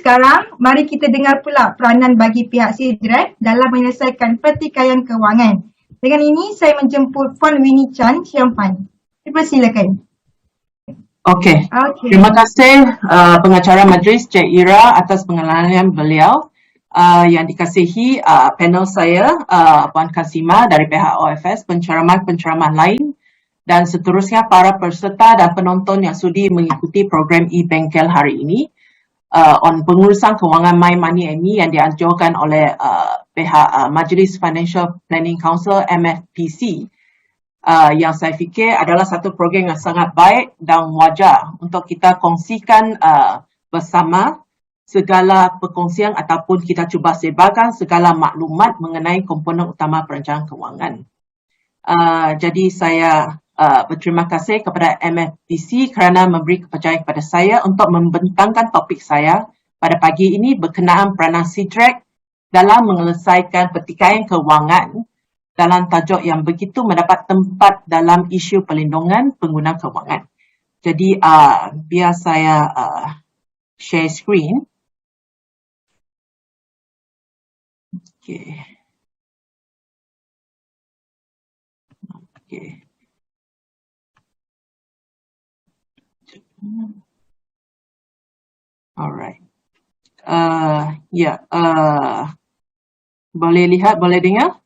sekarang, mari kita dengar pula peranan bagi pihak SIDRAC dalam menyelesaikan pertikaian kewangan. Dengan ini, saya menjemput Puan Winnie Chan Siampan. Dipersilakan. Okey. Terima kasih pengacara majlis Cik Ira atas pengenalan beliau. Yang dikasihi panel saya, Puan Kasima dari pihak OFS, penceramah-penceramah lain dan seterusnya para peserta dan penonton yang sudi mengikuti program e-bengkel hari ini on pengurusan kewangan My Money ini yang dianjurkan oleh pihak Majlis Financial Planning Council MFPC. Yang saya fikir adalah satu program yang sangat baik dan wajar untuk kita kongsikan bersama segala perkongsian ataupun kita cuba sebarkan segala maklumat mengenai komponen utama perancangan kewangan. Jadi saya berterima kasih kepada MFPC kerana memberi kepercayaan kepada saya untuk membentangkan topik saya pada pagi ini berkenaan peranan SIDRAC dalam menyelesaikan pertikaian kewangan dalam tajuk yang begitu mendapat tempat dalam isu perlindungan pengguna kewangan. Jadi biar saya share screen. Okay. Alright. Boleh lihat, boleh dengar?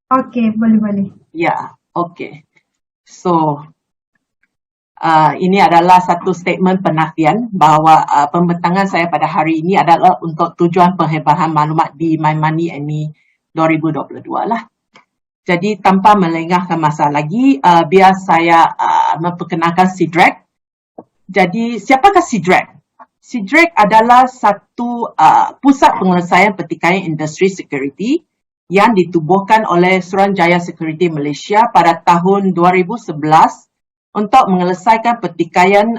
Okey, boleh. Ya, okey. So, ini adalah satu statement penafian bahawa pembentangan saya pada hari ini adalah untuk tujuan penghebahan maklumat di My Money ini 2022 lah. Jadi tanpa melengahkan masa lagi, biar saya memperkenalkan SIDRAC. Jadi siapakah SIDRAC? SIDRAC adalah satu pusat penyelesaian pertikaian industri security yang ditubuhkan oleh Suruhanjaya Security Malaysia pada tahun 2011 untuk menyelesaikan pertikaian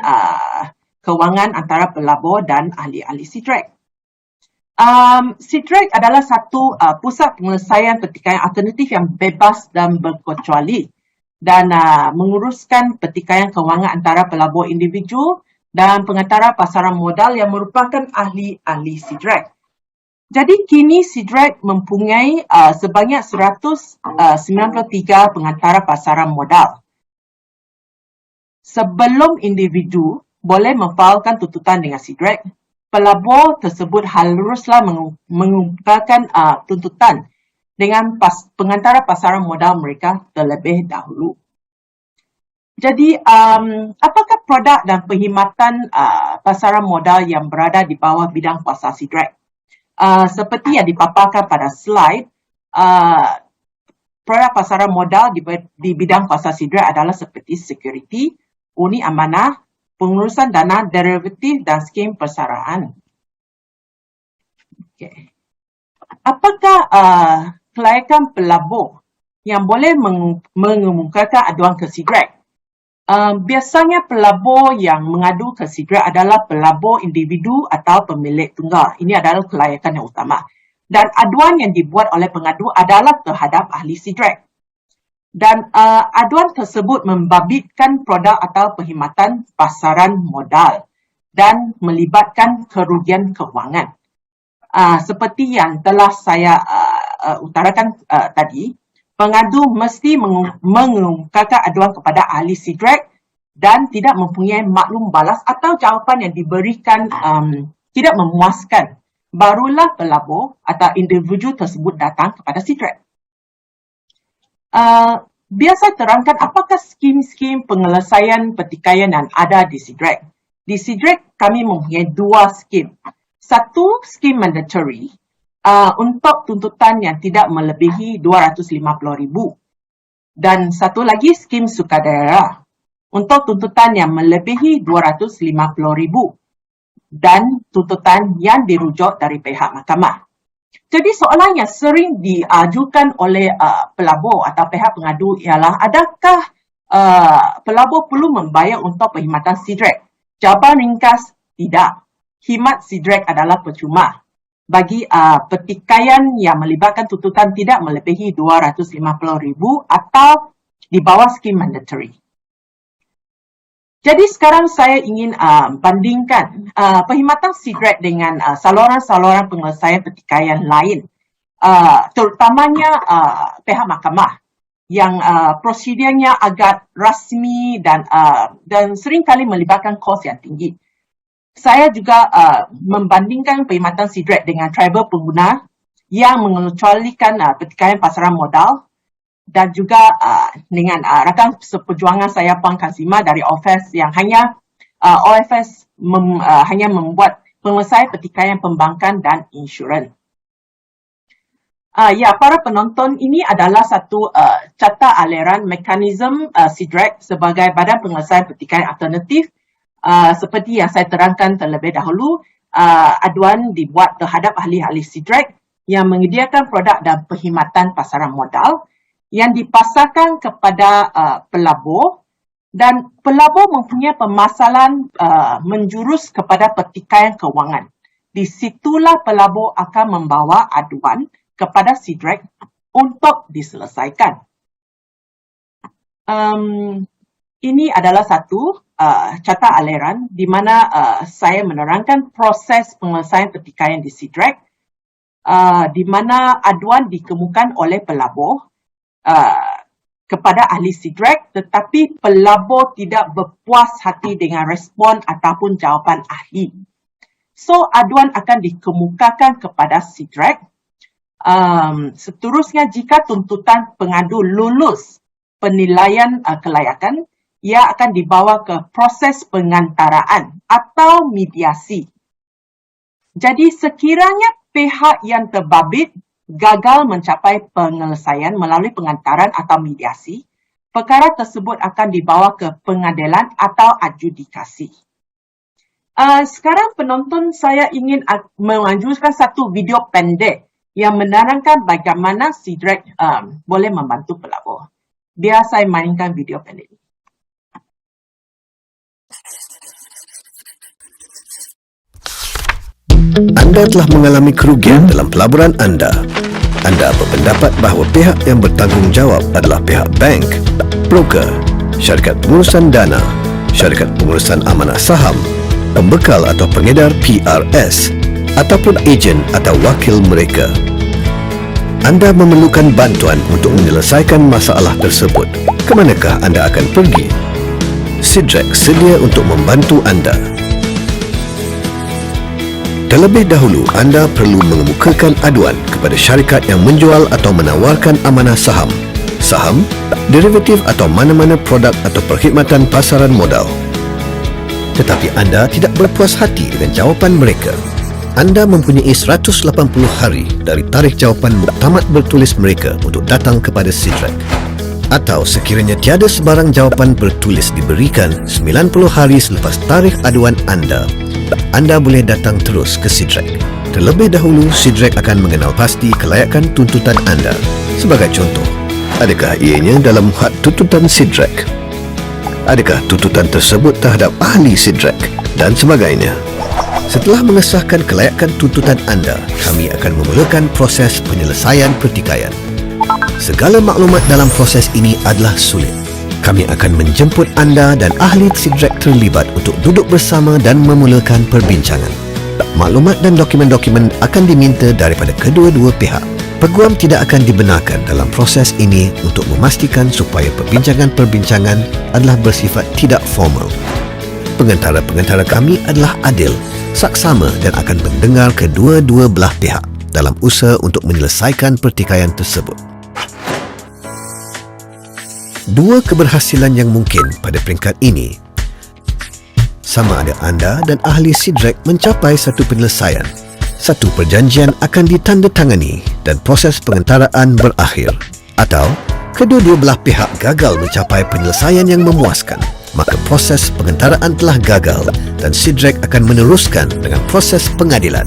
kewangan antara pelabur dan ahli-ahli SIDRAC. SIDRAC adalah satu pusat penyelesaian pertikaian alternatif yang bebas dan berkecuali dan menguruskan pertikaian kewangan antara pelabur individu dan pengatara pasaran modal yang merupakan ahli-ahli SIDRAC. Jadi kini SIDRAC mempunyai sebanyak 193 pengatara pasaran modal. Sebelum individu boleh memfailkan tuntutan dengan SIDRAC, pelabur tersebut haruslah mengumumkan tuntutan dengan pengantara pasaran modal mereka terlebih dahulu. Jadi, apakah produk dan perkhidmatan pasaran modal yang berada di bawah bidang kuasa SIDRAC? Seperti yang dipaparkan pada slide, produk pasaran modal di bidang kuasa SIDRAC adalah seperti security, uni amanah, pengurusan dana derivatif dan skim persaraan. Okay. Apakah kelayakan pelabur yang boleh mengemukakan aduan ke SIDRAC? Biasanya pelabur yang mengadu ke SIDRAC adalah pelabur individu atau pemilik tunggal. Ini adalah kelayakan yang utama. Dan aduan yang dibuat oleh pengadu adalah terhadap ahli SIDRAC. Dan aduan tersebut membabitkan produk atau perkhidmatan pasaran modal dan melibatkan kerugian kewangan. Seperti yang telah saya utarakan tadi, pengadu mesti mengungkapkan aduan kepada ahli SIDRAC dan tidak mempunyai maklum balas atau jawapan yang diberikan tidak memuaskan. Barulah pelabur atau individu tersebut datang kepada SIDRAC. Biasa terangkan apakah skim-skim penyelesaian pertikaian yang ada di SIDRAC. Di SIDRAC kami mempunyai dua skim. Satu skim mandatory untuk tuntutan yang tidak melebihi RM250,000 dan satu lagi skim sukadera untuk tuntutan yang melebihi RM250,000 dan tuntutan yang dirujuk dari pihak mahkamah. Jadi soalan yang sering diajukan oleh pelabur atau pihak pengadu ialah adakah pelabur perlu membayar untuk perkhidmatan SIDRAC? Jawapan ringkas, tidak. Khidmat SIDRAC adalah percuma. Bagi pertikaian yang melibatkan tuntutan tidak melebihi RM250,000 atau di bawah skim mandatory. Jadi sekarang saya ingin bandingkan perkhidmatan SEADREC dengan saluran-saluran penyelesaian pertikaian lain, terutamanya pihak mahkamah yang prosedurnya agak rasmi dan seringkali melibatkan kos yang tinggi. Saya juga membandingkan perkhidmatan SEADREC dengan tribal pengguna yang mengecualikan pertikaian pasaran modal, dan juga dengan rakan seperjuangan saya Puan Kasimah dari OFS yang hanya membuat penyelesaian pertikaian pembankan dan insurans. Para penonton, ini adalah satu carta aliran mekanisme SEADREC sebagai badan penyelesaian pertikaian alternatif. Seperti yang saya terangkan terlebih dahulu, aduan dibuat terhadap ahli-ahli SEADREC yang menyediakan produk dan perkhidmatan pasaran modal yang dipasarkan kepada pelabur, dan pelabur mempunyai permasalahan menjurus kepada pertikaian kewangan. Di situlah pelabur akan membawa aduan kepada SEADREC untuk diselesaikan. Ini adalah satu carta aliran di mana saya menerangkan proses penyelesaian pertikaian di SEADREC, di mana aduan dikemukakan oleh pelabur kepada ahli SEADREC, tetapi pelabur tidak berpuas hati dengan respon ataupun jawapan ahli. So, aduan akan dikemukakan kepada SEADREC. Seterusnya, jika tuntutan pengadu lulus penilaian kelayakan, ia akan dibawa ke proses pengantaraan atau mediasi. Jadi, sekiranya pihak yang terbabit gagal mencapai penyelesaian melalui pengantaran atau mediasi, perkara tersebut akan dibawa ke pengadilan atau adjudikasi. Sekarang penonton, saya ingin menganjurkan satu video pendek yang menerangkan bagaimana SEADREC boleh membantu pelabur. Biar saya mainkan video pendek ini. Anda telah mengalami kerugian dalam pelaburan anda. Anda berpendapat bahawa pihak yang bertanggungjawab adalah pihak bank, broker, syarikat pengurusan dana, syarikat pengurusan amanah saham, pembekal atau pengedar PRS, ataupun ejen atau wakil mereka. Anda memerlukan bantuan untuk menyelesaikan masalah tersebut. Ke manakah anda akan pergi? SEADREC sedia untuk membantu anda. Terlebih dahulu, anda perlu mengemukakan aduan kepada syarikat yang menjual atau menawarkan amanah saham, derivatif atau mana-mana produk atau perkhidmatan pasaran modal. Tetapi anda tidak berpuas hati dengan jawapan mereka. Anda mempunyai 180 hari dari tarikh jawapan muktamad bertulis mereka untuk datang kepada SEADREC. Atau sekiranya tiada sebarang jawapan bertulis diberikan 90 hari selepas tarikh aduan anda boleh datang terus ke SEADREC. Terlebih dahulu, SEADREC akan mengenal pasti kelayakan tuntutan anda. Sebagai contoh, adakah ianya dalam had tuntutan SEADREC? Adakah tuntutan tersebut terhadap ahli SEADREC? Dan sebagainya. Setelah mengesahkan kelayakan tuntutan anda, kami akan memulakan proses penyelesaian pertikaian. Segala maklumat dalam proses ini adalah sulit. Kami akan menjemput anda dan ahli SEADREC terlibat untuk duduk bersama dan memulakan perbincangan. Maklumat dan dokumen-dokumen akan diminta daripada kedua-dua pihak. Peguam tidak akan dibenarkan dalam proses ini untuk memastikan supaya perbincangan-perbincangan adalah bersifat tidak formal. Pengantara-pengantara kami adalah adil, saksama dan akan mendengar kedua-dua belah pihak dalam usaha untuk menyelesaikan pertikaian tersebut. Dua keberhasilan yang mungkin pada peringkat ini, sama ada anda dan ahli SEADREC mencapai satu penyelesaian, satu perjanjian akan ditandatangani dan proses pengantaraan berakhir, atau kedua-dua belah pihak gagal mencapai penyelesaian yang memuaskan, maka proses pengantaraan telah gagal dan SEADREC akan meneruskan dengan proses pengadilan.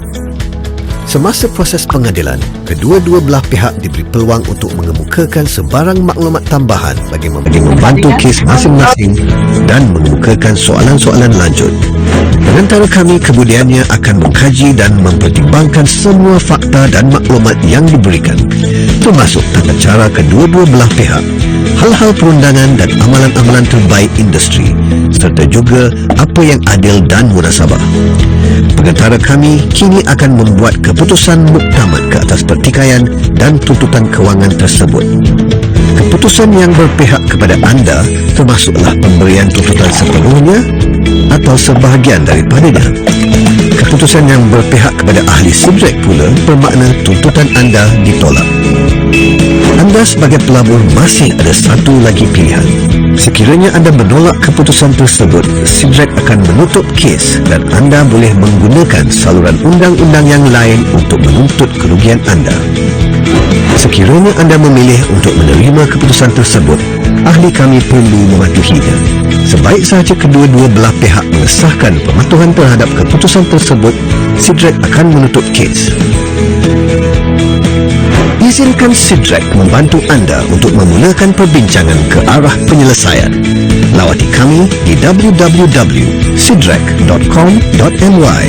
Semasa proses pengadilan, kedua-dua belah pihak diberi peluang untuk mengemukakan sebarang maklumat tambahan bagi membantu kes masing-masing dan mengemukakan soalan-soalan lanjut. Pengantara kami kemudiannya akan mengkaji dan mempertimbangkan semua fakta dan maklumat yang diberikan, termasuk tata cara kedua-dua belah pihak, hal-hal perundangan dan amalan-amalan terbaik industri serta juga apa yang adil dan munasabah. Pengantara kami kini akan membuat keputusan muktamad ke atas pertikaian dan tuntutan kewangan tersebut. Keputusan yang berpihak kepada anda termasuklah pemberian tuntutan sepenuhnya atau sebahagian daripadanya. Keputusan yang berpihak kepada ahli sidrek pula bermakna tuntutan anda ditolak. Anda sebagai pelabur masih ada satu lagi pilihan. Sekiranya anda menolak keputusan tersebut, sidrek akan menutup kes dan anda boleh menggunakan saluran undang-undang yang lain untuk menuntut kerugian anda. Sekiranya anda memilih untuk menerima keputusan tersebut, ahli kami perlu mematuhinya. Sebaik sahaja kedua-dua belah pihak mengesahkan pematuhan terhadap keputusan tersebut, sidrek akan menutup kes. Izinkan sidrek membantu anda untuk memulakan perbincangan ke arah penyelesaian. Lawati kami di www.sidrek.com.my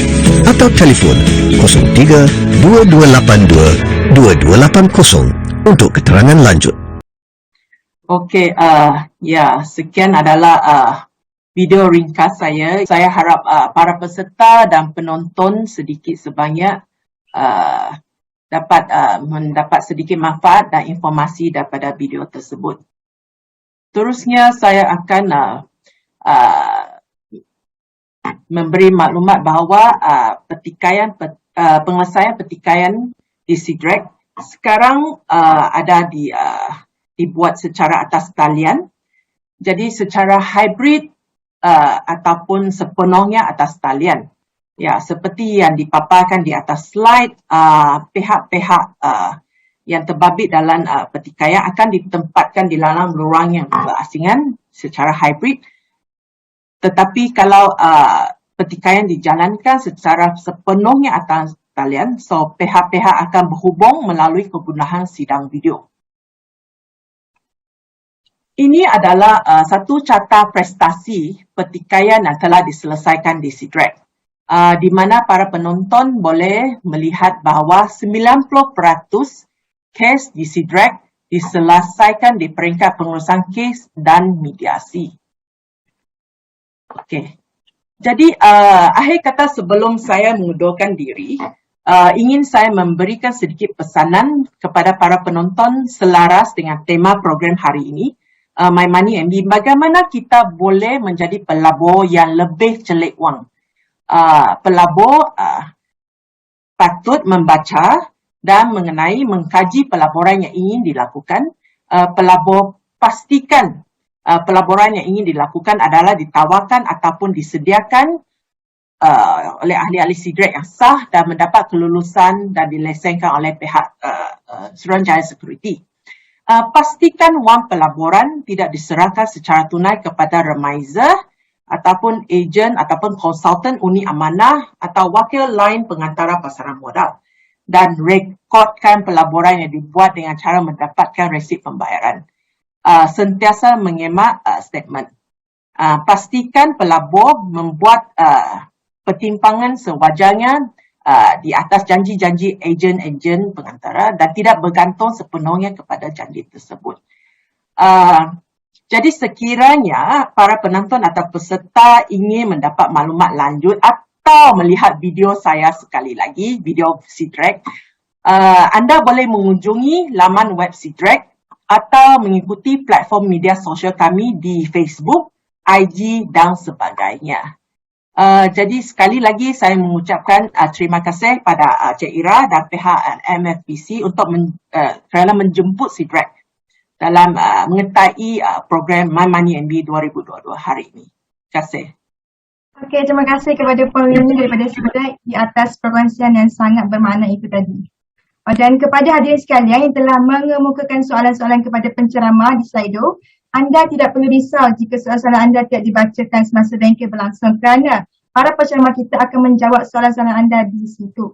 atau telefon 03-2282-2280 untuk keterangan lanjut. Okey, sekian adalah video ringkas saya. Saya harap para peserta dan penonton sedikit sebanyak dapat mendapat sedikit manfaat dan informasi daripada video tersebut. Terusnya saya akan memberi maklumat bahawa penyelesaian pertikaian di sidrek sekarang ada dibuat secara atas talian. Jadi secara hybrid ataupun sepenuhnya atas talian. Ya, seperti yang dipaparkan di atas slide, pihak-pihak yang terbabit dalam pertikaian akan ditempatkan di dalam ruang yang berasingan secara hybrid. Tetapi kalau pertikaian dijalankan secara sepenuhnya atas talian, so pihak-pihak akan berhubung melalui kegunaan sidang video. Ini adalah satu carta prestasi pertikaian yang telah diselesaikan di sidrek. Di mana para penonton boleh melihat bahawa 90% kes di sidrek diselesaikan di peringkat pengurusan kes dan mediasi. Okey. Jadi akhir kata sebelum saya mengundurkan diri, ingin saya memberikan sedikit pesanan kepada para penonton selaras dengan tema program hari ini, My Money MB, bagaimana kita boleh menjadi pelabur yang lebih celik wang. Pelabur patut membaca dan mengkaji pelaburan yang ingin dilakukan. Pelabur pastikan pelaburan yang ingin dilakukan adalah ditawarkan ataupun disediakan oleh ahli-ahli sidrek yang sah dan mendapat kelulusan dan dilesenkan oleh pihak Suruhanjaya Security. Pastikan wang pelaburan tidak diserahkan secara tunai kepada remiser ataupun ejen ataupun konsultan uni amanah atau wakil lain pengantara pasaran modal, dan rekodkan pelaburan yang dibuat dengan cara mendapatkan resit pembayaran. Sentiasa mengemak statement. Pastikan pelabur membuat pertimbangan sewajarnya di atas janji-janji ejen-ejen pengantara dan tidak bergantung sepenuhnya kepada janji tersebut. Jadi sekiranya para penonton atau peserta ingin mendapat maklumat lanjut atau melihat video saya sekali lagi, video sidrek, anda boleh mengunjungi laman web sidrek atau mengikuti platform media sosial kami di Facebook, IG dan sebagainya. Jadi sekali lagi saya mengucapkan terima kasih pada Cik Ira dan pihak MFPC untuk kerana menjemput sidrek dalam mengetahui program My Money MB 2022 hari ini. Terima kasih. Okey, terima kasih kepada Puan Winnie daripada sidrek di atas perkongsian yang sangat bermakna itu tadi. Dan kepada hadirin sekalian yang telah mengemukakan soalan-soalan kepada penceramah di Slido, anda tidak perlu risau jika soalan-soalan anda tidak dibacakan semasa bengkel berlangsung kerana para penceramah kita akan menjawab soalan-soalan anda di situ.